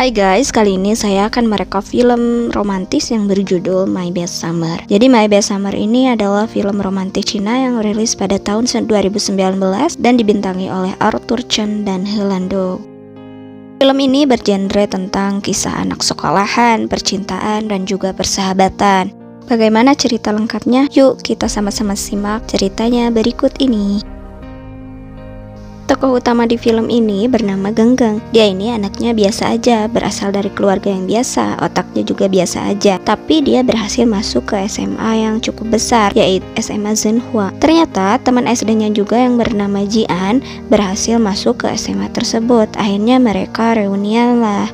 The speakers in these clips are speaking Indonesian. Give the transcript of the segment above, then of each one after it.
Hai guys, kali ini saya akan merekap film romantis yang berjudul My Best Summer. Jadi My Best Summer ini adalah film romantis Cina yang rilis pada tahun 2019 dan dibintangi oleh Arthur Chen dan Helando. Film ini bergenre tentang kisah anak sekolahan, percintaan, dan juga persahabatan. Bagaimana cerita lengkapnya? Yuk kita sama-sama simak ceritanya berikut ini. Tokoh utama di film ini bernama Genggeng. Dia ini anaknya biasa aja, berasal dari keluarga yang biasa, otaknya juga biasa aja. Tapi dia berhasil masuk ke SMA yang cukup besar, yaitu SMA Zhenhua. Ternyata teman SD-nya juga yang bernama Jian berhasil masuk ke SMA tersebut. Akhirnya mereka reunian lah.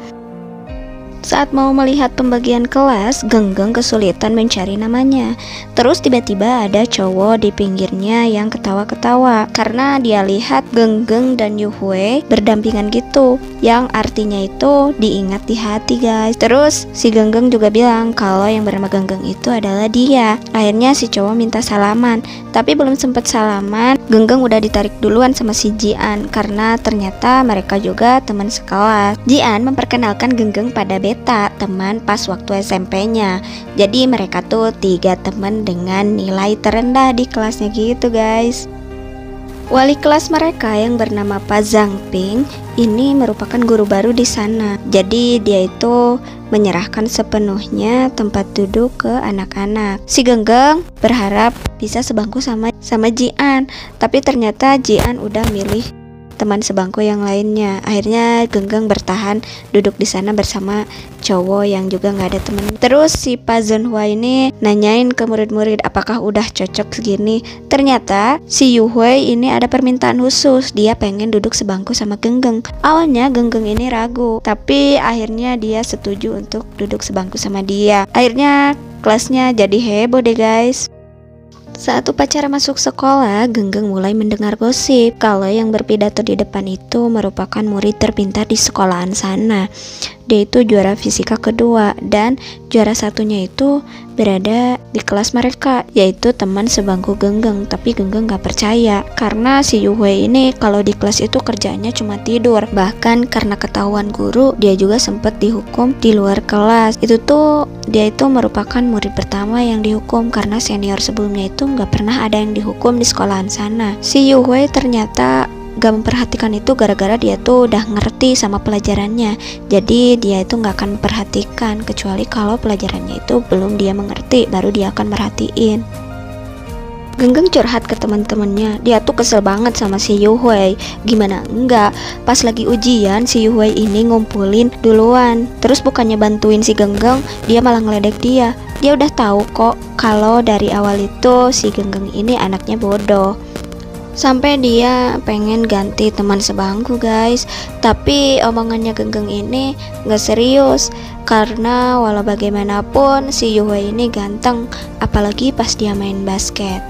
Saat mau melihat pembagian kelas, Genggeng kesulitan mencari namanya. Terus tiba-tiba ada cowok di pinggirnya yang ketawa-ketawa karena dia lihat Genggeng dan Yuhui berdampingan gitu, yang artinya itu diingat di hati guys. Terus si Genggeng juga bilang kalau yang bernama Genggeng itu adalah dia. Akhirnya si cowok minta salaman, tapi belum sempat salaman, Genggeng udah ditarik duluan sama si Jian karena ternyata mereka juga teman sekelas. Jian memperkenalkan Genggeng pada Beta, teman pas waktu SMP-nya. Jadi mereka tuh 3 teman dengan nilai terendah di kelasnya gitu guys. Wali kelas mereka yang bernama Pak Zhang Ping ini merupakan guru baru di sana. Jadi dia itu menyerahkan sepenuhnya tempat duduk ke anak-anak. Si Genggeng berharap bisa sebangku sama Jian, tapi ternyata Jian udah milih teman sebangku yang lainnya. Akhirnya Genggeng bertahan duduk di sana bersama cowok yang juga nggak ada temen. Terus si Pak Zhenhua ini nanyain ke murid-murid apakah udah cocok segini. Ternyata si Yuhui ini ada permintaan khusus, dia pengen duduk sebangku sama Genggeng. Awalnya Genggeng ini ragu, tapi akhirnya dia setuju untuk duduk sebangku sama dia. Akhirnya kelasnya jadi heboh deh guys. Saat upacara masuk sekolah, Genggeng mulai mendengar gosip kalau yang berpidato di depan itu merupakan murid terpintar di sekolahan sana. Dia itu juara fisika kedua dan juara satunya itu berada di kelas mereka, yaitu teman sebangku Genggeng. Tapi Genggeng gak percaya karena si Yuhui ini kalau di kelas itu kerjanya cuma tidur. Bahkan karena ketahuan guru, dia juga sempat dihukum di luar kelas. Itu tuh dia itu merupakan murid pertama yang dihukum karena senior sebelumnya itu gak pernah ada yang dihukum di sekolahan sana. Si Yuhui ternyata gak memperhatikan itu gara-gara dia tuh udah ngerti sama pelajarannya. Jadi dia itu gak akan memperhatikan kecuali kalau pelajarannya itu belum dia mengerti, baru dia akan merhatiin. Genggeng curhat ke teman-temannya, dia tuh kesel banget sama si Yuhui. Gimana enggak, pas lagi ujian si Yuhui ini ngumpulin duluan. Terus bukannya bantuin si Genggeng, dia malah ngeledek dia. Dia udah tahu kok kalau dari awal itu si Genggeng ini anaknya bodoh. Sampai dia pengen ganti teman sebangku guys. Tapi omongannya Genggeng ini gak serius, karena walau bagaimanapun si Yuhui ini ganteng, apalagi pas dia main basket.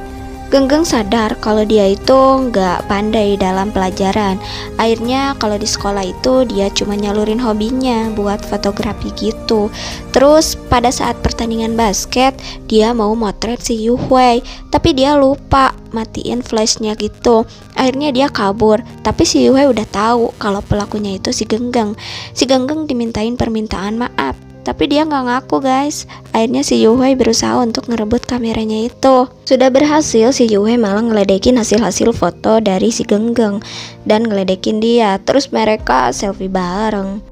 Genggeng sadar kalau dia itu nggak pandai dalam pelajaran. Akhirnya kalau di sekolah itu dia cuma nyalurin hobinya buat fotografi gitu. Terus pada saat pertandingan basket dia mau motret si Yuhui, tapi dia lupa matiin flashnya gitu. Akhirnya dia kabur, tapi si Yuhui udah tahu kalau pelakunya itu si Genggeng. Si Genggeng dimintain permintaan maaf, tapi dia nggak ngaku guys. Akhirnya si Yuhui berusaha untuk ngerebut kameranya itu. Sudah berhasil, si Yuhui malah ngeledekin hasil-hasil foto dari si Genggeng dan ngeledekin dia. Terus mereka selfie bareng.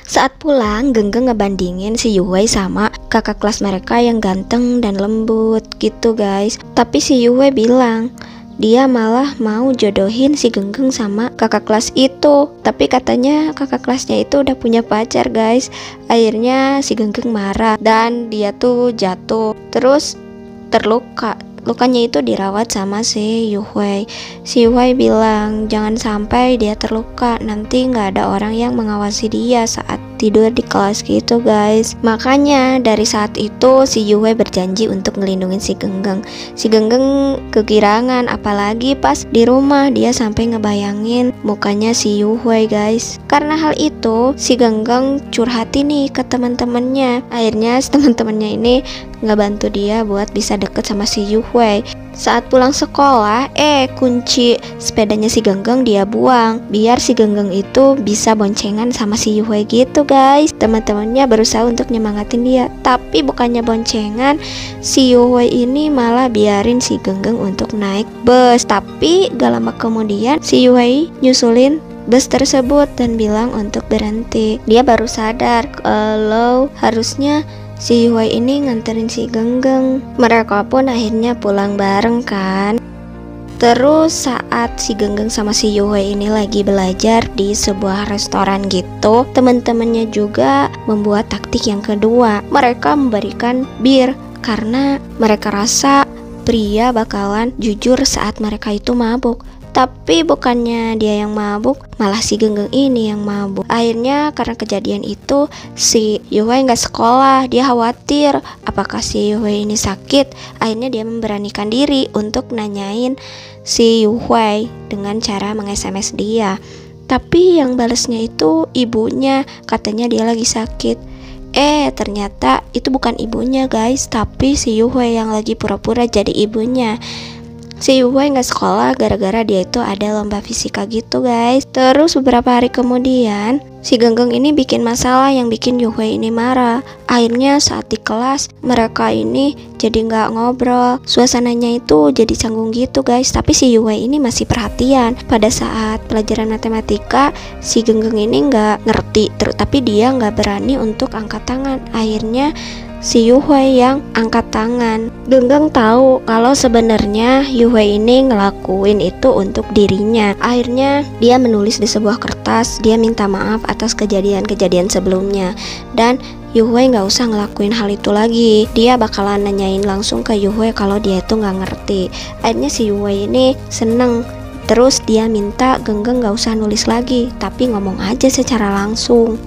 Saat pulang, Genggeng ngebandingin si Yuhui sama kakak kelas mereka yang ganteng dan lembut gitu guys. Tapi si Yuhui bilang dia malah mau jodohin si Genggeng sama kakak kelas itu. Tapi katanya kakak kelasnya itu udah punya pacar guys. Akhirnya si Genggeng marah dan dia tuh jatuh, terus terluka. Lukanya itu dirawat sama si Yuhui. Si Yuhui bilang jangan sampai dia terluka, nanti gak ada orang yang mengawasi dia saat tidur di kelas gitu guys. Makanya dari saat itu si Yuhui berjanji untuk ngelindungin si Genggeng. Si Genggeng kegirangan, apalagi pas di rumah dia sampai ngebayangin mukanya si Yuhui guys. Karena hal itu si Genggeng curhatin nih ke teman-temannya. Akhirnya teman-temannya ini ngebantu dia buat bisa deket sama si Yuhui. Saat pulang sekolah, kunci sepedanya si Genggeng dia buang biar si Genggeng itu bisa boncengan sama si Yuhui gitu guys. guys. Teman-temannya berusaha untuk nyemangatin dia, tapi bukannya boncengan, si Yuhui ini malah biarin si Genggeng untuk naik bus. Tapi gak lama kemudian si Yuhui nyusulin bus tersebut dan bilang untuk berhenti. Dia baru sadar kalau harusnya si Yuhui ini nganterin si Genggeng. Mereka pun akhirnya pulang bareng kan. Terus saat si Genggeng sama si Yuhui ini lagi belajar di sebuah restoran gitu, teman-temannya juga membuat taktik yang kedua. Mereka memberikan bir karena mereka rasa pria bakalan jujur saat mereka itu mabuk. Tapi bukannya dia yang mabuk, malah si Genggeng ini yang mabuk. Akhirnya karena kejadian itu si Yuhui nggak sekolah. Dia khawatir apakah si Yuhui ini sakit. Akhirnya dia memberanikan diri untuk nanyain si Yuhui dengan cara meng-SMS dia. Tapi yang balesnya itu ibunya, katanya dia lagi sakit. Ternyata itu bukan ibunya guys, tapi si Yuhui yang lagi pura-pura jadi ibunya. Si Yuhui nggak sekolah gara-gara dia itu ada lomba fisika gitu guys. Terus beberapa hari kemudian si Genggeng ini bikin masalah yang bikin Yuhui ini marah. Akhirnya saat di kelas mereka ini jadi nggak ngobrol. Suasananya itu jadi canggung gitu guys. Tapi si Yuhui ini masih perhatian. Pada saat pelajaran matematika si Genggeng ini nggak ngerti, tapi dia nggak berani untuk angkat tangan. Akhirnya si Yuhui yang angkat tangan. Genggeng tahu kalau sebenarnya Yuhui ini ngelakuin itu untuk dirinya. Akhirnya dia menulis di sebuah kertas, dia minta maaf atas kejadian-kejadian sebelumnya. Dan Yuhui nggak usah ngelakuin hal itu lagi. Dia bakalan nanyain langsung ke Yuhui kalau dia itu nggak ngerti. Akhirnya si Yuhui ini seneng. Terus dia minta Genggeng nggak usah nulis lagi, tapi ngomong aja secara langsung.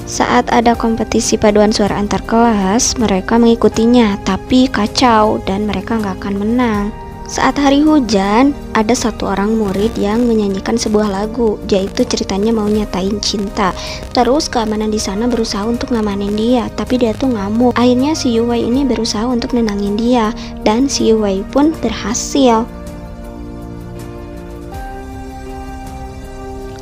Saat ada kompetisi paduan suara antar kelas, mereka mengikutinya, tapi kacau dan mereka nggak akan menang. Saat hari hujan, ada satu orang murid yang menyanyikan sebuah lagu, yaitu ceritanya mau nyatain cinta. Terus keamanan di sana berusaha untuk ngamanin dia, tapi dia tuh ngamuk. Akhirnya si Yuhui ini berusaha untuk nenangin dia, dan si Yuhui pun berhasil.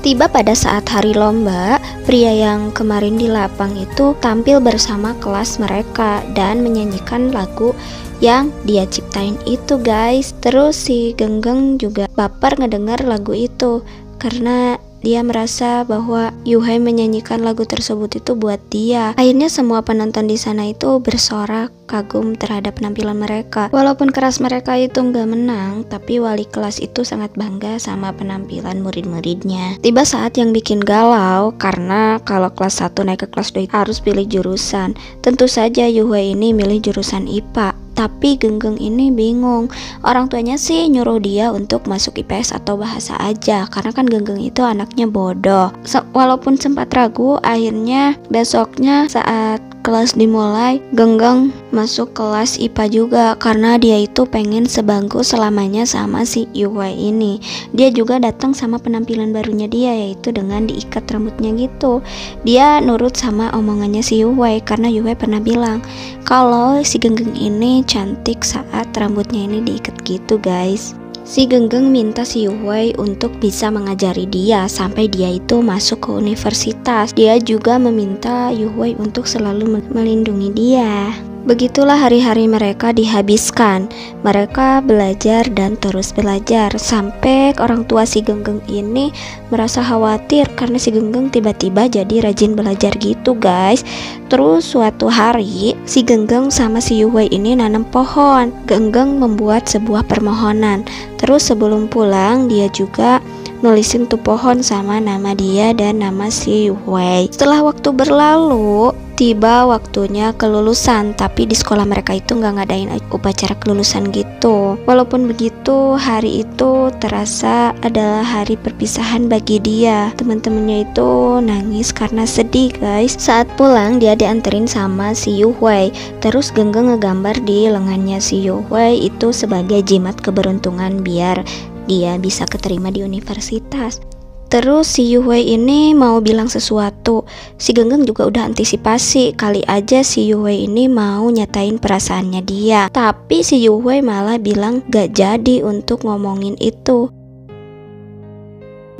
Tiba pada saat hari lomba, pria yang kemarin di lapang itu tampil bersama kelas mereka dan menyanyikan lagu yang dia ciptain itu guys. Terus si Genggeng juga baper ngedengar lagu itu karena dia merasa bahwa Yuhui menyanyikan lagu tersebut itu buat dia. Akhirnya semua penonton di sana itu bersorak kagum terhadap penampilan mereka. Walaupun keras mereka itu nggak menang, tapi wali kelas itu sangat bangga sama penampilan murid-muridnya. Tiba saat yang bikin galau karena kalau kelas 1 naik ke kelas 2 harus pilih jurusan. Tentu saja Yuhui ini milih jurusan IPA. Tapi Genggeng ini bingung. Orang tuanya sih nyuruh dia untuk masuk IPS atau bahasa aja, karena kan Genggeng itu anaknya bodoh. Walaupun sempat ragu, akhirnya besoknya saat kelas dimulai, Genggeng masuk kelas IPA juga karena dia itu pengen sebangku selamanya sama si Yuhui ini. Dia juga datang sama penampilan barunya dia, yaitu dengan diikat rambutnya gitu. Dia nurut sama omongannya si Yuhui karena Yuhui pernah bilang kalau si Genggeng ini cantik saat rambutnya ini diikat gitu guys. Si Genggeng minta si Yuhui untuk bisa mengajari dia sampai dia itu masuk ke universitas. Dia juga meminta Yuhui untuk selalu melindungi dia. Begitulah hari-hari mereka dihabiskan. Mereka belajar dan terus belajar sampai orang tua si Genggeng ini merasa khawatir karena si Genggeng tiba-tiba jadi rajin belajar gitu guys. Terus suatu hari si Genggeng sama si Yuhui ini nanam pohon. Genggeng membuat sebuah permohonan. Terus sebelum pulang dia juga nulisin tuh pohon sama nama dia dan nama si Yuhui. Setelah waktu berlalu, tiba waktunya kelulusan, tapi di sekolah mereka itu nggak ngadain upacara kelulusan gitu. Walaupun begitu, hari itu terasa adalah hari perpisahan bagi dia. Teman-temannya itu nangis karena sedih guys. Saat pulang dia dianterin sama si Yuhui. Terus Genggeng ngegambar di lengannya si Yuhui itu sebagai jimat keberuntungan biar dia bisa keterima di universitas. Terus si Yuhui ini mau bilang sesuatu. Si Genggeng juga udah antisipasi, kali aja si Yuhui ini mau nyatain perasaannya dia. Tapi si Yuhui malah bilang gak jadi untuk ngomongin itu.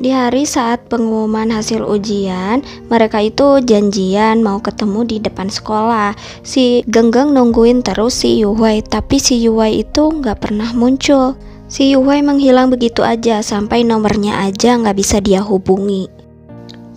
Di hari saat pengumuman hasil ujian, mereka itu janjian mau ketemu di depan sekolah. Si Genggeng nungguin terus si Yuhui, tapi si Yuhui itu nggak pernah muncul. Si Yuhui menghilang begitu aja, sampai nomornya aja nggak bisa dia hubungi.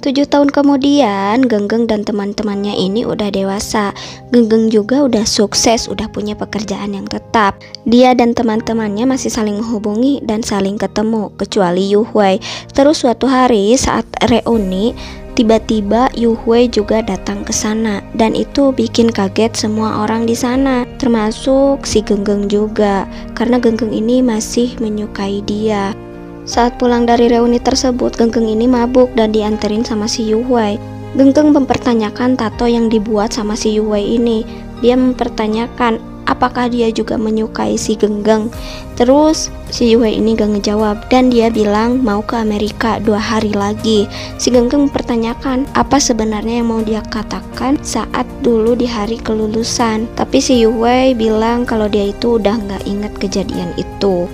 7 tahun kemudian, Genggeng dan teman-temannya ini udah dewasa. Genggeng juga udah sukses, udah punya pekerjaan yang tetap. Dia dan teman-temannya masih saling menghubungi dan saling ketemu, kecuali Yuhui. Terus suatu hari saat reuni, tiba-tiba Yuhui juga datang ke sana, dan itu bikin kaget semua orang di sana, termasuk si Genggeng juga, karena Genggeng ini masih menyukai dia. Saat pulang dari reuni tersebut, Genggeng ini mabuk dan dianterin sama si Yuhui. Genggeng mempertanyakan tato yang dibuat sama si Yuhui ini. Dia mempertanyakan apakah dia juga menyukai si Genggeng. Terus si Yuhui ini gak ngejawab, dan dia bilang mau ke Amerika 2 hari lagi. Si Genggeng mempertanyakan apa sebenarnya yang mau dia katakan saat dulu di hari kelulusan. Tapi si Yuhui bilang kalau dia itu udah gak inget kejadian itu.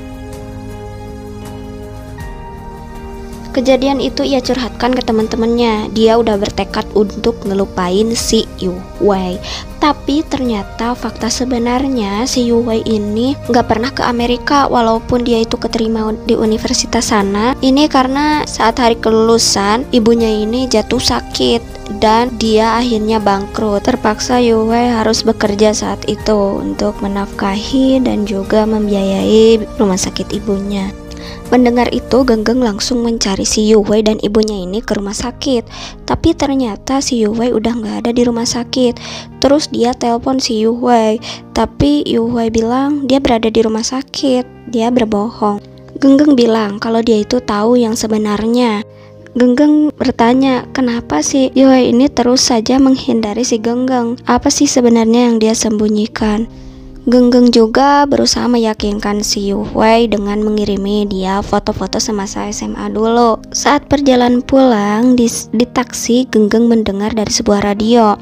Kejadian itu ia curhatkan ke teman-temannya. Dia udah bertekad untuk ngelupain si Yuhui. Tapi ternyata fakta sebenarnya si Yuhui ini nggak pernah ke Amerika walaupun dia itu keterima di universitas sana. Ini karena saat hari kelulusan ibunya ini jatuh sakit dan dia akhirnya bangkrut. Terpaksa Yuhui harus bekerja saat itu untuk menafkahi dan juga membiayai rumah sakit ibunya. Mendengar itu, Genggeng langsung mencari si Yuhui dan ibunya ini ke rumah sakit. Tapi ternyata si Yuhui udah gak ada di rumah sakit. Terus dia telepon si Yuhui, tapi Yuhui bilang dia berada di rumah sakit. Dia berbohong. Genggeng bilang kalau dia itu tahu yang sebenarnya. Genggeng bertanya, kenapa sih Yuhui ini terus saja menghindari si Genggeng? Apa sih sebenarnya yang dia sembunyikan? Genggeng juga berusaha meyakinkan si Yuhui dengan mengirimi dia foto-foto semasa SMA dulu. Saat perjalanan pulang di taksi, Genggeng mendengar dari sebuah radio.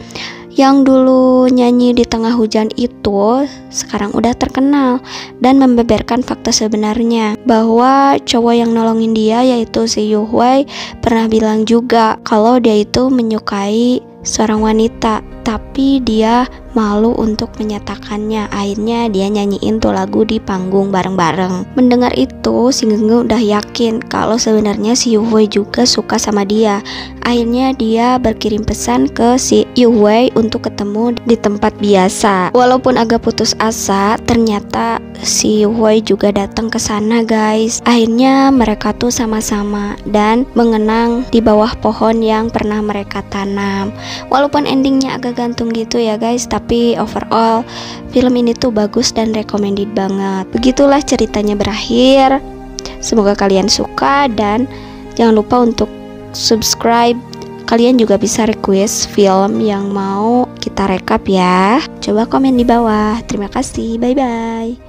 Yang dulu nyanyi di tengah hujan itu sekarang udah terkenal dan membeberkan fakta sebenarnya bahwa cowok yang nolongin dia yaitu si Yuhui pernah bilang juga kalau dia itu menyukai seorang wanita, tapi dia malu untuk menyatakannya. Akhirnya dia nyanyiin tuh lagu di panggung bareng-bareng. Mendengar itu, si Genggeng udah yakin kalau sebenarnya si Yuhui juga suka sama dia. Akhirnya dia berkirim pesan ke si Yuhui untuk ketemu di tempat biasa. Walaupun agak putus asa, ternyata si Yuhui juga datang ke sana, guys. Akhirnya mereka tuh sama-sama dan mengenang di bawah pohon yang pernah mereka tanam. Walaupun endingnya agak gantung gitu ya guys, tapi overall film ini tuh bagus dan recommended banget. Begitulah ceritanya berakhir. Semoga kalian suka dan jangan lupa untuk subscribe. Kalian juga bisa request film yang mau kita rekap ya. Coba komen di bawah. Terima kasih, bye bye.